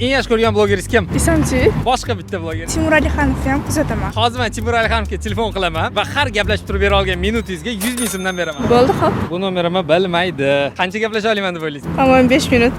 Eng yaxshi ko'rgan blogeringiz kim? Isonchi. Boshqa bitta bloger. Timur Alixonovni ham kuzataman. Hozir men Timur Alixonovga telefon qilaman va har gaplashib turib bera olgan minutingizga 100 ming so'mdan beraman. Bo'ldi, xo'p. Bu nomerimni bilmaydi. Qancha gaplasha olaman deb o'ylaysiz? Tamam, 5 minut.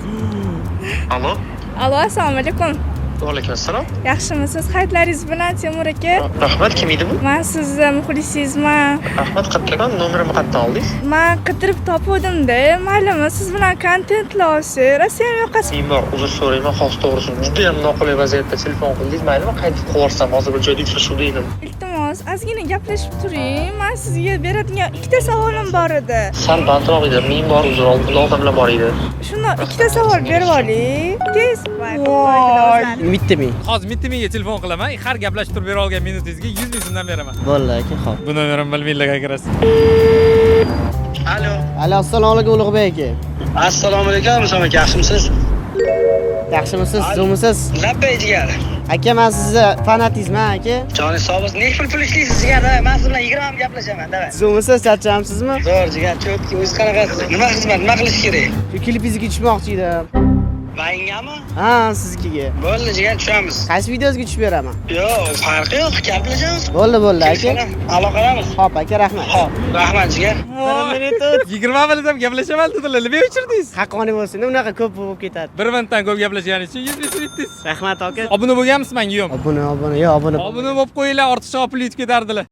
Alo. Alo, assalomu alaykum. Va alaykum assalom. Yaxshimisiz? Xayrlaringiz bilan Timur aka. Rahmat, kim edi bu? Men sizni muxlisingizman. Rahmat, qattiqon nomerimni qayerdan oldingiz? Men qidirib topuvdim-da. Maylimi, siz bilan kontentlar olsa, Rossiyaga yoqasiz. Bor, uzr so'rayman, xos to'g'risi. Juda ham noqulay vaziyatda telefon qildingiz, maylimi? Qaytib qo'yarsam, hozir bir joyda uchrashuvda edim. Iltimos, ozgina gaplashib turing. Men sizga beradigan ikkita savolim bor edi. Sal balandroq edi, men bor uzr oldim, odamlar bor edi. Shuni ikkita savol berib oling. Tez. Voy. Bitta ming. Hozir bitta mingga telefon qilaman. Har gaplashib turib bera olgan minutingizga 100 ming so'mdan beraman. Bo'ldi aka, xo'p. Bu nomerimni bilmaylar kirasiz. Alo. Alo, assalomu alaykum Ulug'bek aka. Assalomu alaykum, Musomo aka, yaxshimisiz? Yaxshimisiz, zo'misiz? Labbay jigar. Aka, men sizni fanatizman aka. Joni sog' bo'lsin. Ne pul ishlaysiz jigar? Men siz bilan 20 minut gaplashaman, davay. Zo'misiz, charchamsizmi? Zo'r jigar, cho'tki, o'zi qanaqasiz? Nima xizmat, nima qilish kerak? Shu klipingizga tushmoqchi edim. Mangami? Ha, siznikiga. Bo'ldi jigar, tushamiz. Qaysi videosiga tushib beraman? Yo'q, farqi yo'q, gaplashamiz. Bo'ldi aka. Aloqadamiz. Xo'p aka, rahmat. Xo'p, rahmat jigar. 20 minut ham gaplashaman dedilar. Nima o'chirdingiz? Haqqoniy bo'lsin, unaqa ko'p bo'lib ketadi. Bir minutdan ko'p gaplashganingiz uchun 100 ming so'm yutdingiz. Rahmat aka. Obuna bo'lganmisiz menga yo'q? Obuna, yo obuna. Obuna bo'lib qo'yinglar, ortiqcha pul yutib ketardilar.